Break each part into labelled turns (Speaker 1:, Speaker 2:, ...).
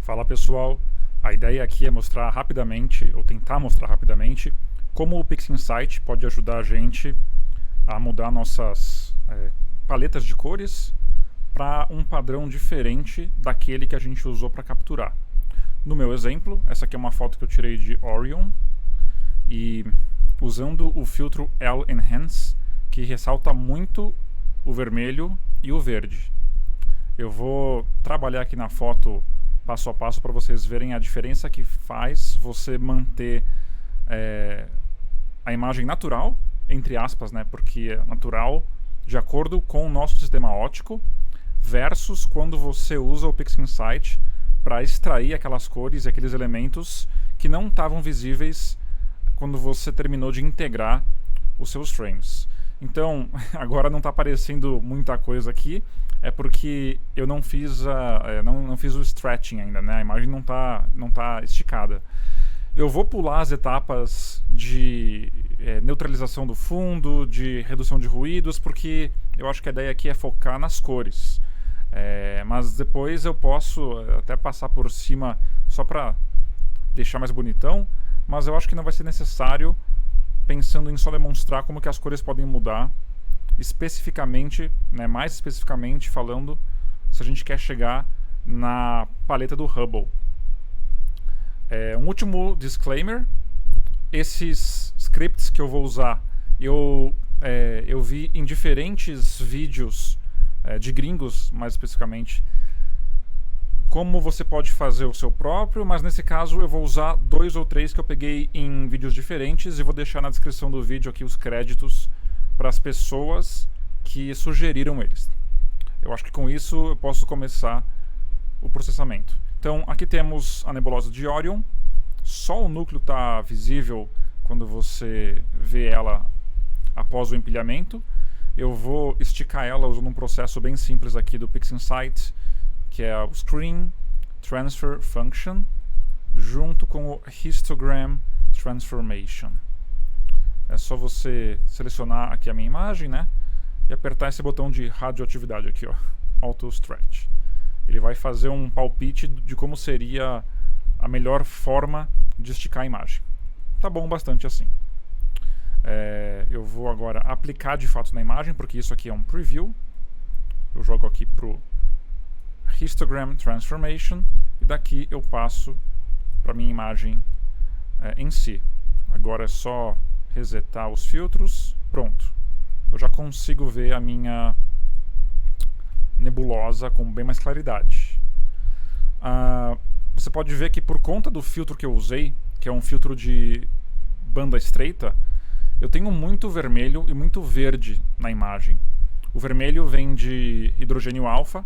Speaker 1: Fala pessoal, a ideia aqui é mostrar rapidamente, ou tentar mostrar rapidamente, como o PixInsight pode ajudar a gente a mudar nossas paletas de cores para um padrão diferente daquele que a gente usou para capturar. No meu exemplo, essa aqui é uma foto que eu tirei de Orion, e usando o filtro L-Enhance, que ressalta muito o vermelho e o verde. Eu vou trabalhar aqui na foto passo a passo para vocês verem a diferença que faz você manter a imagem natural, entre aspas, né, porque é natural de acordo com o nosso sistema óptico, versus quando você usa o PixInsight para extrair aquelas cores e aqueles elementos que não estavam visíveis quando você terminou de integrar os seus frames. Então, agora não está aparecendo muita coisa aqui, é porque eu não fiz, não fiz o stretching ainda, né? A imagem não tá esticada. Eu vou pular as etapas de neutralização do fundo, de redução de ruídos, porque eu acho que a ideia aqui é focar nas cores. Mas depois eu posso até passar por cima só para deixar mais bonitão, mas eu acho que não vai ser necessário, pensando em só demonstrar como que as cores podem mudar especificamente, né, mais especificamente falando, se a gente quer chegar na paleta do Hubble. Um último disclaimer: esses scripts que eu vou usar, eu vi em diferentes vídeos de gringos, mais especificamente, como você pode fazer o seu próprio, mas nesse caso eu vou usar 2 ou 3 que eu peguei em vídeos diferentes e vou deixar na descrição do vídeo aqui os créditos para as pessoas que sugeriram eles. Eu acho que com isso eu posso começar o processamento. Então aqui temos a nebulosa de Orion, só o núcleo está visível quando você vê ela após o empilhamento. Eu vou esticar ela usando um processo bem simples aqui do PixInsight, que é o Screen Transfer Function, junto com o Histogram Transformation. É só você selecionar aqui a minha imagem, né, e apertar esse botão de radioatividade aqui, ó, Auto Stretch. Ele vai fazer um palpite de como seria a melhor forma de esticar a imagem. Tá bom bastante assim. Eu vou agora aplicar de fato na imagem, porque isso aqui é um preview. Eu jogo aqui pro Histogram Transformation e daqui eu passo para minha imagem em si. Agora é só resetar os filtros, pronto. Eu já consigo ver a minha nebulosa com bem mais claridade. Você pode ver que por conta do filtro que eu usei, que é um filtro de banda estreita, eu tenho muito vermelho e muito verde na imagem. O vermelho vem de hidrogênio alfa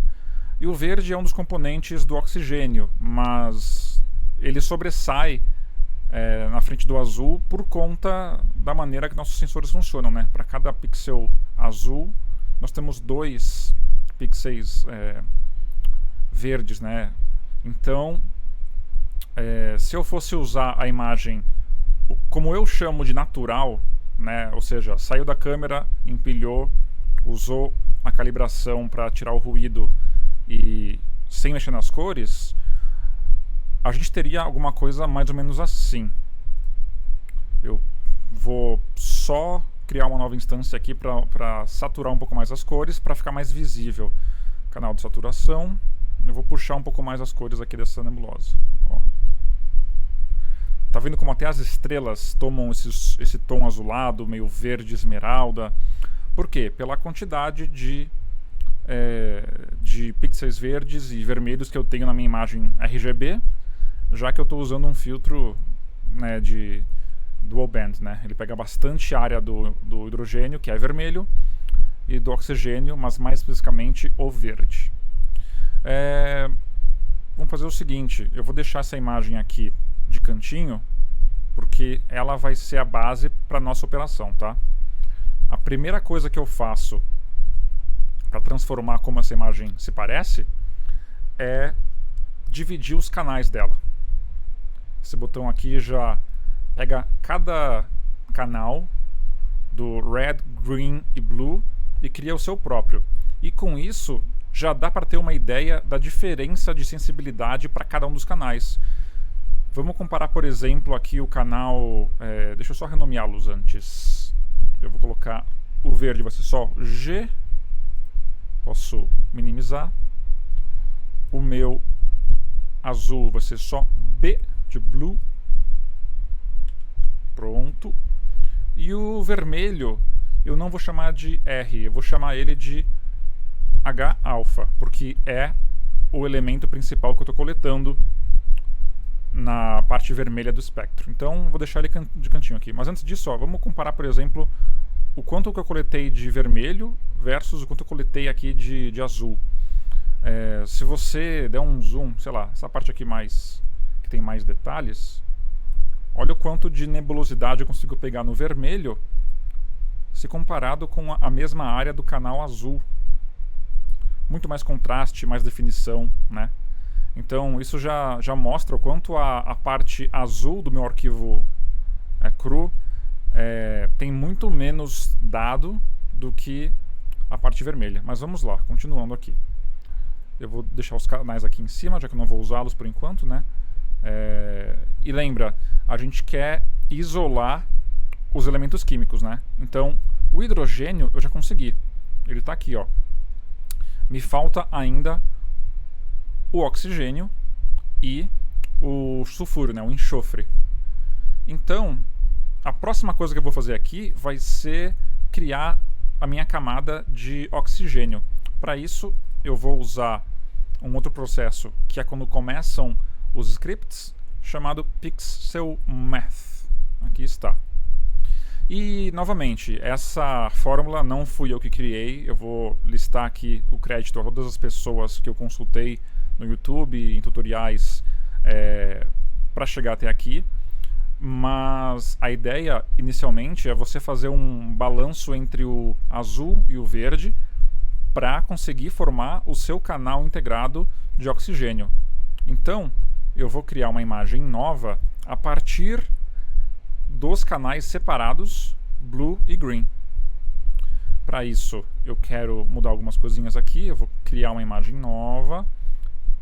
Speaker 1: e o verde é um dos componentes do oxigênio, mas ele sobressai na frente do azul por conta da maneira que nossos sensores funcionam, né? Para cada pixel azul, nós temos 2 pixels verdes, né? Então, se eu fosse usar a imagem como eu chamo de natural, né? Ou seja, saiu da câmera, empilhou, usou a calibração para tirar o ruído e sem mexer nas cores, a gente teria alguma coisa mais ou menos assim. Eu vou só criar uma nova instância aqui para saturar um pouco mais as cores, para ficar mais visível. Canal de saturação. Eu vou puxar um pouco mais as cores aqui dessa nebulosa. Ó. Tá vendo como até as estrelas tomam esse tom azulado, meio verde esmeralda? Por quê? Pela quantidade de pixels verdes e vermelhos que eu tenho na minha imagem RGB, já que eu estou usando um filtro, né, de dual band, né? Ele pega bastante área do hidrogênio, que é vermelho, e do oxigênio, mas mais especificamente o verde. Vamos fazer o seguinte: eu vou deixar essa imagem aqui de cantinho, porque ela vai ser a base para nossa operação, tá? A primeira coisa que eu faço para transformar como essa imagem se parece é dividir os canais dela. Esse botão aqui já pega cada canal do Red, Green e Blue e cria o seu próprio. E com isso já dá para ter uma ideia da diferença de sensibilidade para cada um dos canais. Vamos comparar, por exemplo, aqui o canal... deixa eu só renomeá-los antes. Eu vou colocar o verde, vai ser só G. Posso minimizar. O meu azul vai ser só B, de blue. Pronto. E o vermelho, eu não vou chamar de R, eu vou chamar ele de H-alfa, porque é o elemento principal que eu estou coletando na parte vermelha do espectro. Então, vou deixar ele de cantinho aqui. Mas antes disso, ó, vamos comparar, por exemplo, o quanto que eu coletei de vermelho versus o quanto eu coletei aqui de azul. Se você der um zoom, sei lá, essa parte aqui que tem mais detalhes, olha o quanto de nebulosidade eu consigo pegar no vermelho se comparado com a mesma área do canal azul. Muito mais contraste, mais definição, né? Então isso já mostra o quanto a parte azul do meu arquivo cru tem muito menos dado do que a parte vermelha. Mas vamos lá, continuando aqui. Eu vou deixar os canais aqui em cima, já que eu não vou usá-los por enquanto, né? E lembra, a gente quer isolar os elementos químicos, né? Então, o hidrogênio eu já consegui. Ele está aqui, ó. Me falta ainda o oxigênio e o sulfuro, né? O enxofre. Então, a próxima coisa que eu vou fazer aqui vai ser criar a minha camada de oxigênio. Para isso, eu vou usar um outro processo, que é quando começam os scripts, chamado pixelmath. Aqui está. E, novamente, essa fórmula não fui eu que criei. Eu vou listar aqui o crédito a todas as pessoas que eu consultei no YouTube, em tutoriais, para chegar até aqui. Mas a ideia, inicialmente, é você fazer um balanço entre o azul e o verde para conseguir formar o seu canal integrado de oxigênio. Então, eu vou criar uma imagem nova a partir dos canais separados, blue e green. Para isso, eu quero mudar algumas coisinhas aqui. Eu vou criar uma imagem nova.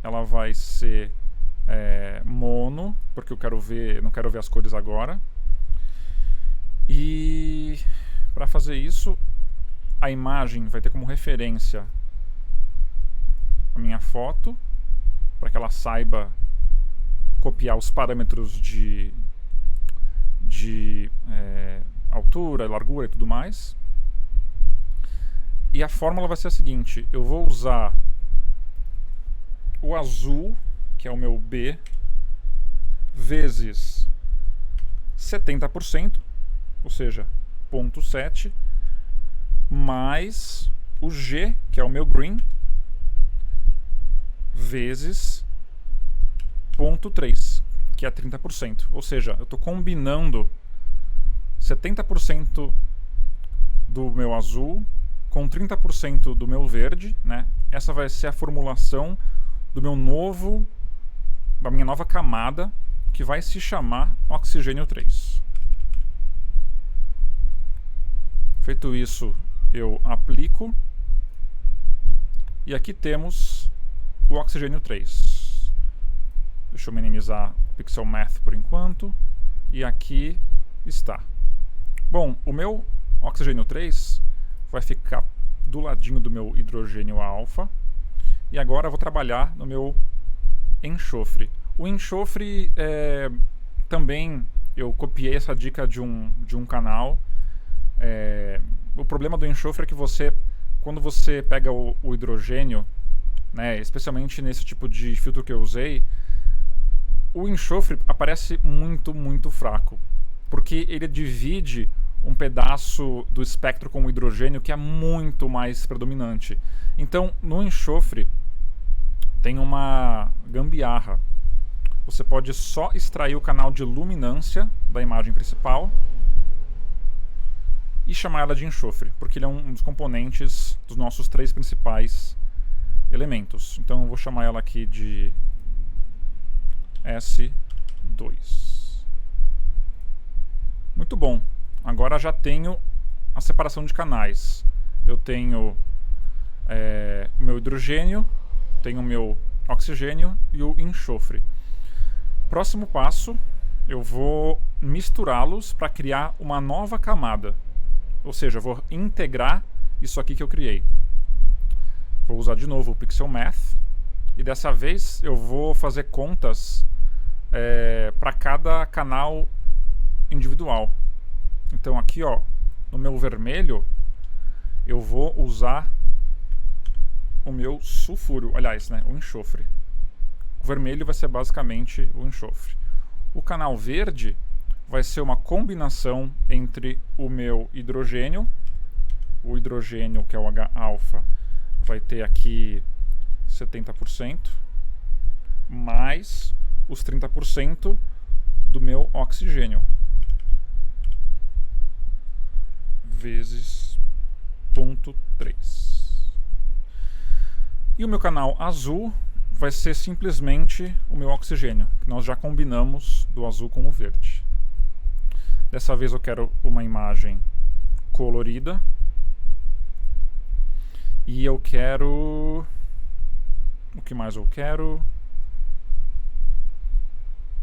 Speaker 1: Ela vai ser mono, porque eu não quero ver as cores agora. E para fazer isso, a imagem vai ter como referência a minha foto, para que ela saiba copiar os parâmetros de altura, largura e tudo mais. E a fórmula vai ser a seguinte: eu vou usar o azul, que é o meu B, vezes 70%, ou seja, 0,7, mais o G, que é o meu green, vezes 0,3, que é 30%. Ou seja, eu estou combinando 70% do meu azul com 30% do meu verde, né? Essa vai ser a formulação da minha nova camada, que vai se chamar oxigênio 3. Feito isso, eu aplico, e aqui temos o oxigênio 3. Deixa eu minimizar o pixel math por enquanto, e aqui está. Bom, o meu oxigênio 3 vai ficar do ladinho do meu hidrogênio alfa, e agora eu vou trabalhar no meu enxofre. O enxofre também eu copiei essa dica de um canal. O problema do enxofre é que quando você pega o hidrogênio, né, especialmente nesse tipo de filtro que eu usei, o enxofre aparece muito, muito fraco, porque ele divide um pedaço do espectro com o hidrogênio que é muito mais predominante. Então, no enxofre tem uma gambiarra. Você pode só extrair o canal de luminância da imagem principal e chamar ela de enxofre, porque ele é um dos componentes dos nossos 3 principais elementos. Então eu vou chamar ela aqui de S2. Muito bom. Agora já tenho a separação de canais. Eu tenho o meu hidrogênio, tenho o meu oxigênio e o enxofre. Próximo passo, eu vou misturá-los para criar uma nova camada. Ou seja, eu vou integrar isso aqui que eu criei. Vou usar de novo o Pixel Math. E dessa vez eu vou fazer contas para cada canal individual. Então aqui, ó, no meu vermelho, eu vou usar o meu sulfuro, aliás, né, o enxofre. O vermelho vai ser basicamente o enxofre. O canal verde vai ser uma combinação entre o meu hidrogênio, o hidrogênio que é o H-alfa, vai ter aqui 70%, mais os 30% do meu oxigênio, vezes 0,3. E o meu canal azul vai ser simplesmente o meu oxigênio, que nós já combinamos do azul com o verde. Dessa vez eu quero uma imagem colorida. E eu quero... O que mais eu quero?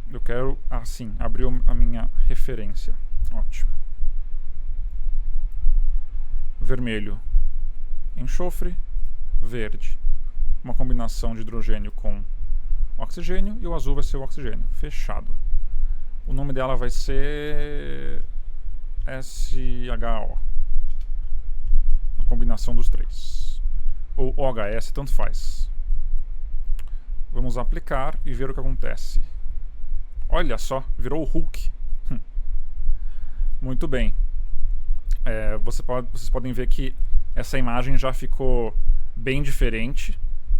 Speaker 1: Eu quero... Ah, sim, abriu a minha referência. Ótimo. Vermelho, enxofre, verde. Uma combinação de hidrogênio com oxigênio e o azul vai ser o oxigênio. Fechado. O nome dela vai ser SHO. A combinação dos três. Ou OHS, tanto faz. Vamos aplicar e ver o que acontece. Olha só, virou o Hulk. Muito bem. Vocês podem ver que essa imagem já ficou bem diferente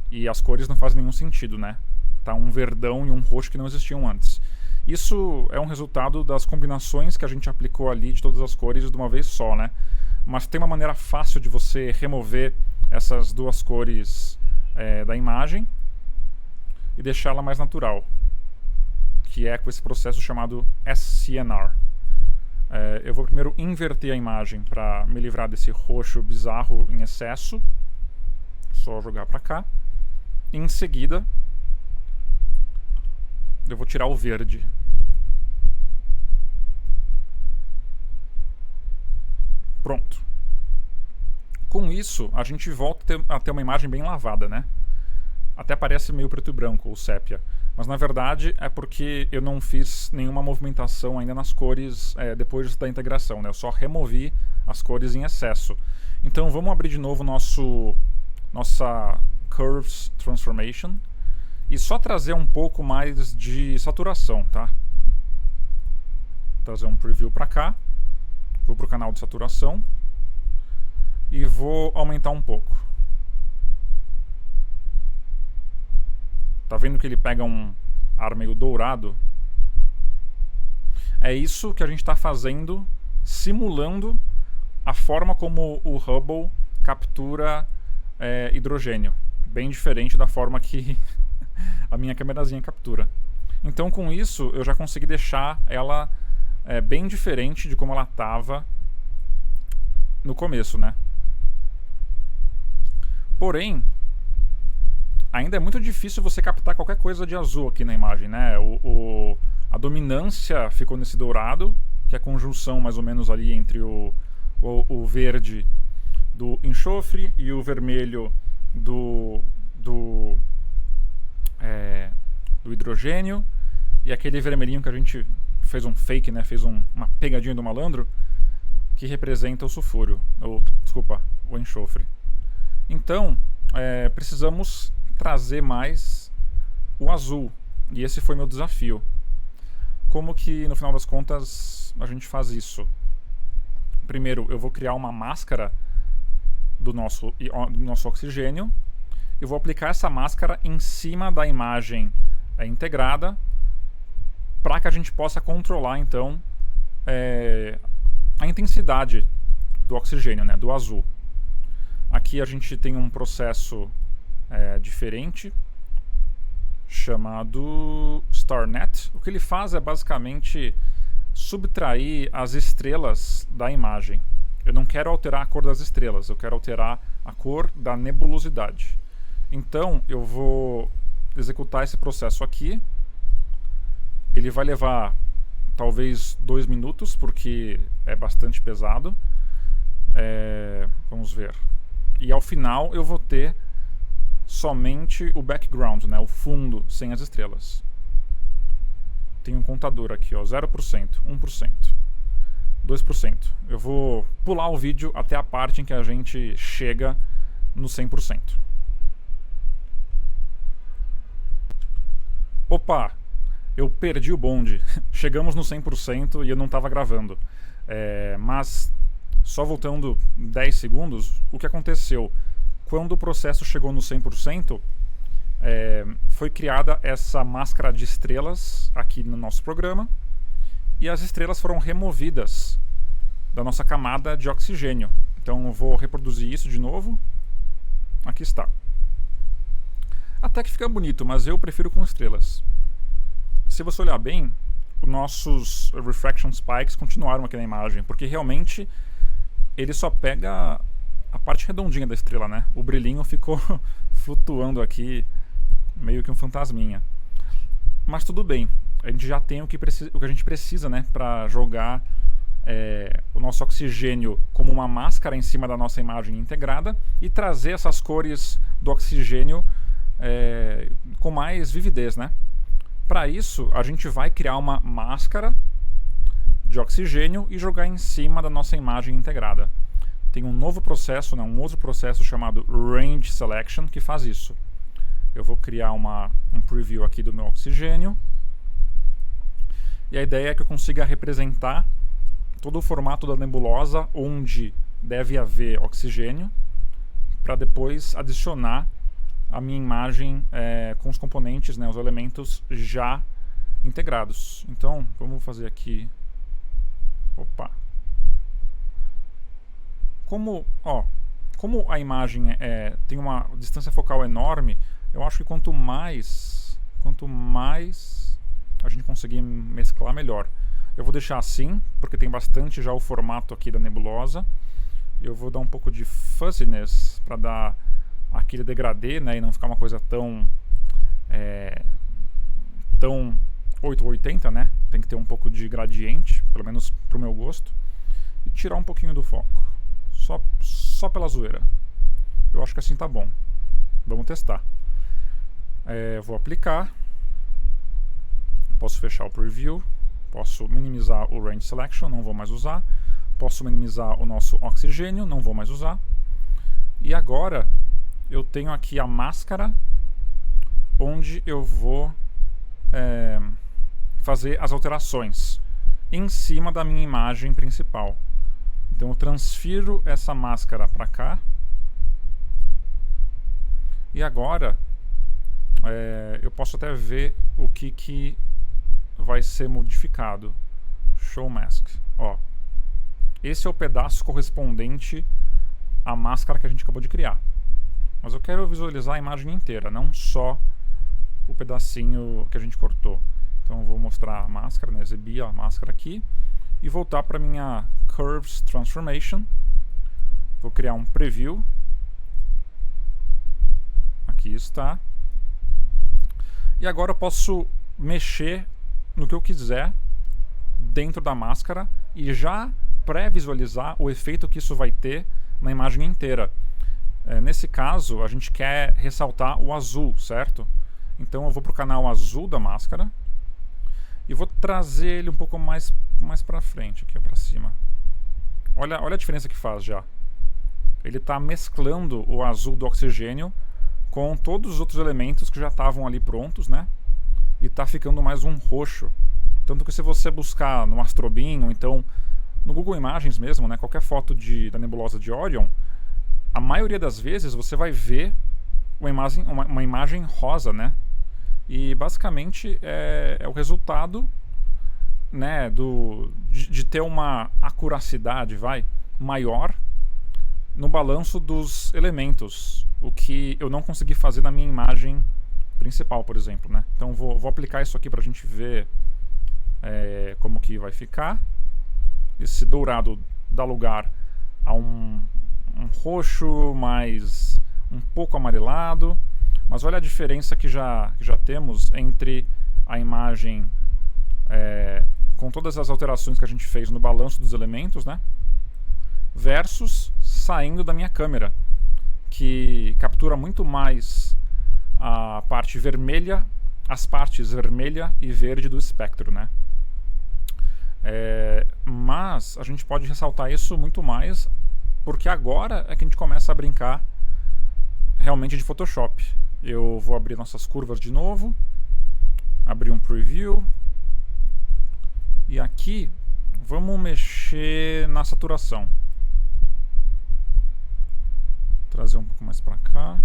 Speaker 1: e as cores não fazem nenhum sentido, né? Tá um verdão e um roxo que não existiam antes. Isso é um resultado das combinações que a gente aplicou ali de todas as cores de uma vez só, né? Mas tem uma maneira fácil de você remover essas duas cores da imagem e deixá-la mais natural, que é com esse processo chamado SCNR. Eu vou primeiro inverter a imagem para me livrar desse roxo bizarro em excesso. Só jogar para cá. Em seguida, eu vou tirar o verde. Pronto. Com isso, a gente volta a ter uma imagem bem lavada, né? Até parece meio preto e branco, ou sépia. Mas na verdade é porque eu não fiz nenhuma movimentação ainda nas cores depois da integração, né? Eu só removi as cores em excesso. Então vamos abrir de novo nossa Curves Transformation e só trazer um pouco mais de saturação, tá? Trazer um preview para cá, vou para o canal de saturação e vou aumentar um pouco. Tá vendo que ele pega um ar meio dourado? É isso que a gente está fazendo, simulando a forma como o Hubble captura hidrogênio. Bem diferente da forma que a minha câmerazinha captura. Então com isso eu já consegui deixar ela bem diferente de como ela estava no começo, né? Porém, ainda é muito difícil você captar qualquer coisa de azul aqui na imagem, né? A dominância ficou nesse dourado, que é a conjunção mais ou menos ali entre o verde do enxofre e o vermelho do hidrogênio, e aquele vermelhinho que a gente fez um fake, né? Fez uma pegadinha do malandro, que representa o sulfúrio, o enxofre. Então, precisamos trazer mais o azul, e esse foi meu desafio. Como que no final das contas a gente faz isso? Primeiro eu vou criar uma máscara do nosso oxigênio e vou aplicar essa máscara em cima da imagem integrada para que a gente possa controlar então a intensidade do oxigênio, né, do azul. Aqui a gente tem um processo diferente chamado StarNet. O que ele faz é basicamente subtrair as estrelas da imagem. Eu não quero alterar a cor das estrelas, eu quero alterar a cor da nebulosidade. Então eu vou executar esse processo aqui. Ele vai levar talvez 2 minutos, porque é bastante pesado. Vamos ver. E ao final eu vou ter somente o background, né, o fundo sem as estrelas. Tem um contador aqui, ó, 0%, 1%, 2%. Eu vou pular o vídeo até a parte em que a gente chega no 100%. Opa! Eu perdi o bonde. Chegamos no 100% e eu não estava gravando. Mas, só voltando 10 segundos, o que aconteceu? Quando o processo chegou no 100%, foi criada essa máscara de estrelas aqui no nosso programa, e as estrelas foram removidas da nossa camada de oxigênio. Então eu vou reproduzir isso de novo. Aqui está. Até que fica bonito, mas eu prefiro com estrelas. Se você olhar bem, os nossos refraction spikes continuaram aqui na imagem, porque realmente ele só pega a parte redondinha da estrela, né? O brilhinho ficou flutuando aqui, meio que um fantasminha. Mas tudo bem, a gente já tem o que a gente precisa, né, para jogar o nosso oxigênio como uma máscara em cima da nossa imagem integrada e trazer essas cores do oxigênio com mais vividez, né? Para isso, a gente vai criar uma máscara de oxigênio e jogar em cima da nossa imagem integrada. Tem um novo processo, né, um outro processo chamado Range Selection que faz isso. Eu vou criar um preview aqui do meu oxigênio. E a ideia é que eu consiga representar todo o formato da nebulosa onde deve haver oxigênio, para depois adicionar a minha imagem com os componentes, né, os elementos já integrados. Então, vamos fazer aqui... Opa! Como a imagem tem uma distância focal enorme, eu acho que quanto mais a gente conseguir mesclar, melhor. Eu vou deixar assim, porque tem bastante já o formato aqui da nebulosa. Eu vou dar um pouco de fuzziness para dar aquele degradê, né, e não ficar uma coisa tão 880, né? Tem que ter um pouco de gradiente, pelo menos pro meu gosto. E tirar um pouquinho do foco. Só pela zoeira. Eu acho que assim tá bom. Vamos testar. Vou aplicar. Posso fechar o preview. Posso minimizar o Range Selection, não vou mais usar. Posso minimizar o nosso oxigênio, não vou mais usar. E agora eu tenho aqui a máscara onde eu vou fazer as alterações em cima da minha imagem principal. Então eu transfiro essa máscara para cá. E agora eu posso até ver o que vai ser modificado. Show Mask. Ó, esse é o pedaço correspondente à máscara que a gente acabou de criar. Mas eu quero visualizar a imagem inteira, não só o pedacinho que a gente cortou. Então eu vou mostrar a máscara, né, exibir a máscara aqui e voltar para minha Curves Transformation. Vou criar um preview. Aqui está. E agora eu posso mexer no que eu quiser dentro da máscara e já pré-visualizar o efeito que isso vai ter na imagem inteira. Nesse caso, a gente quer ressaltar o azul, certo? Então eu vou para o canal azul da máscara e vou trazer ele um pouco mais para frente, aqui para cima. Olha a diferença que faz já. Ele está mesclando o azul do oxigênio com todos os outros elementos que já estavam ali prontos, né? E está ficando mais um roxo. Tanto que se você buscar no Astrobin ou então no Google Imagens mesmo, né, qualquer foto da nebulosa de Orion, a maioria das vezes você vai ver uma imagem rosa, né? E basicamente é o resultado, né, de ter uma acuracidade maior no balanço dos elementos, o que eu não consegui fazer na minha imagem principal, por exemplo, né? Então vou aplicar isso aqui para a gente ver como que vai ficar. Esse dourado dá lugar a um roxo mais um pouco amarelado. Mas olha a diferença que já temos entre a imagem com todas as alterações que a gente fez no balanço dos elementos, né, versus saindo da minha câmera, que captura muito mais a parte vermelha, as partes vermelha e verde do espectro, né? Mas a gente pode ressaltar isso muito mais porque agora é que a gente começa a brincar realmente de Photoshop. Eu vou abrir nossas curvas de novo, abrir um preview, e aqui vamos mexer na saturação. Trazer um pouco mais para cá.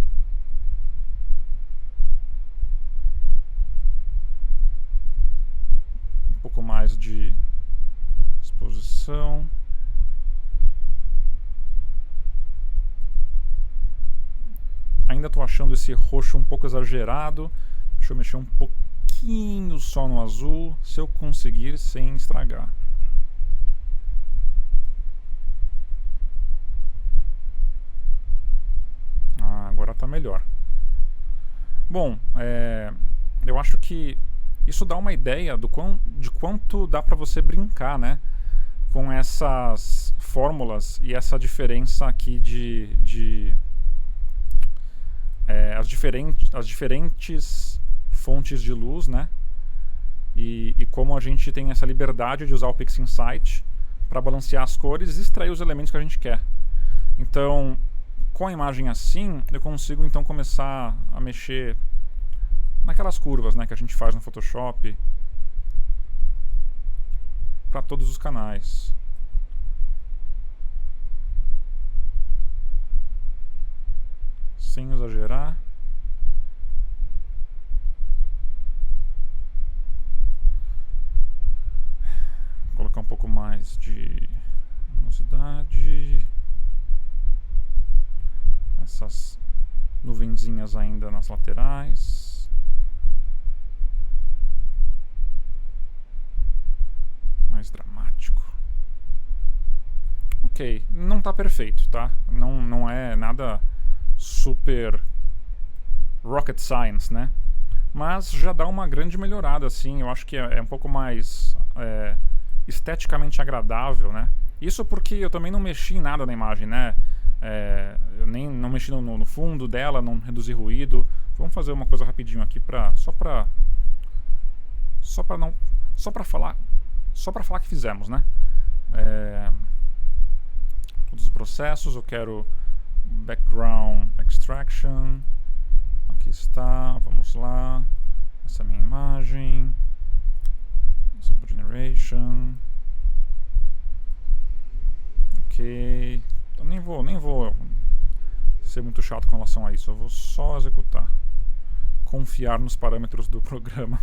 Speaker 1: Um pouco mais de exposição. Ainda estou achando esse roxo um pouco exagerado. Deixa eu mexer um pouquinho só no azul, se eu conseguir sem estragar. Agora está melhor. Bom, eu acho que isso dá uma ideia de quanto dá para você brincar, né, com essas fórmulas e essa diferença aqui as diferentes fontes de luz, né, e como a gente tem essa liberdade de usar o PixInsight para balancear as cores e extrair os elementos que a gente quer. Então, com a imagem assim, eu consigo então começar a mexer naquelas curvas, né, que a gente faz no Photoshop para todos os canais. Sem exagerar. Vou colocar um pouco mais de luminosidade. Essas nuvenzinhas ainda nas laterais. Mais dramático. Ok, não está perfeito, tá? Não é nada super rocket science, né? Mas já dá uma grande melhorada, assim. Eu acho que é um pouco mais esteticamente agradável, né? Isso porque eu também não mexi em nada na imagem, né? Eu nem não mexi no fundo dela, não reduzi ruído. Vamos fazer uma coisa rapidinho aqui só para falar que fizemos, né? Todos os processos. Eu quero background extraction. Aqui está. Vamos lá. Essa é a minha imagem. Sample generation. Ok. Eu nem vou ser muito chato com relação a isso. Eu vou só executar. Confiar nos parâmetros do programa.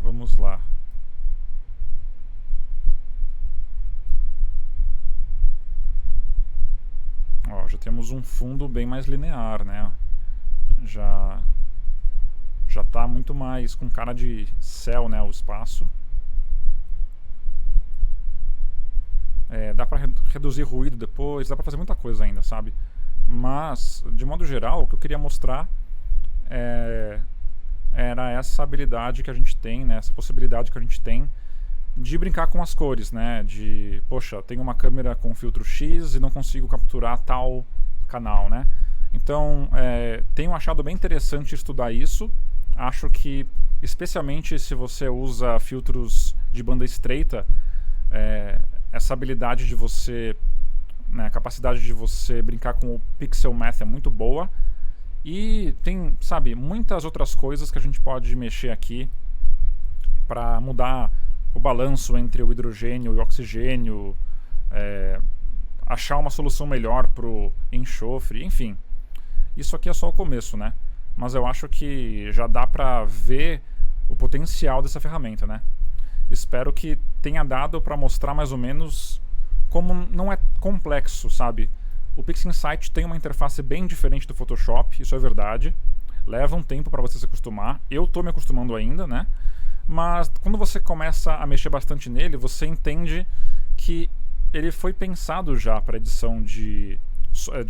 Speaker 1: Vamos lá. Ó, já temos um fundo bem mais linear, né? Já está muito mais com cara de céu, né? O espaço. Dá para reduzir ruído depois, dá para fazer muita coisa ainda, sabe? Mas, de modo geral, o que eu queria mostrar era essa habilidade que a gente tem, né? Essa possibilidade que a gente tem de brincar com as cores, né? Poxa, tenho uma câmera com filtro X e não consigo capturar tal canal, né? Então, tenho achado bem interessante estudar isso. Acho que, especialmente se você usa filtros de banda estreita, essa habilidade de você, né, a capacidade de você brincar com o pixel math é muito boa. E tem, sabe, muitas outras coisas que a gente pode mexer aqui para mudar o balanço entre o hidrogênio e o oxigênio, achar uma solução melhor para o enxofre, enfim. Isso aqui é só o começo, né? Mas eu acho que já dá para ver o potencial dessa ferramenta, né? Espero que tenha dado para mostrar mais ou menos como não é complexo, sabe? O PixInsight tem uma interface bem diferente do Photoshop, isso é verdade. Leva um tempo para você se acostumar. Eu estou me acostumando ainda, né? Mas quando você começa a mexer bastante nele, você entende que ele foi pensado já para edição de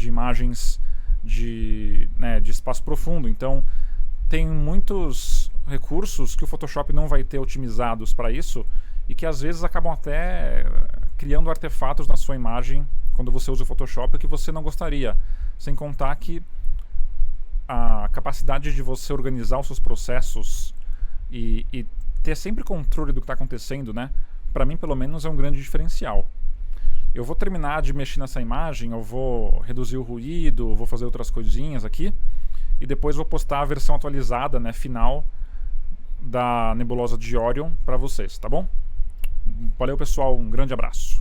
Speaker 1: imagens de espaço profundo. Então, tem muitos recursos que o Photoshop não vai ter otimizados para isso e que às vezes acabam até criando artefatos na sua imagem quando você usa o Photoshop que você não gostaria. Sem contar que a capacidade de você organizar os seus processos e ter sempre controle do que está acontecendo, né? Para mim, pelo menos, é um grande diferencial. Eu vou terminar de mexer nessa imagem, eu vou reduzir o ruído, vou fazer outras coisinhas aqui e depois vou postar a versão atualizada, né, final da nebulosa de Orion para vocês, tá bom? Valeu, pessoal, um grande abraço.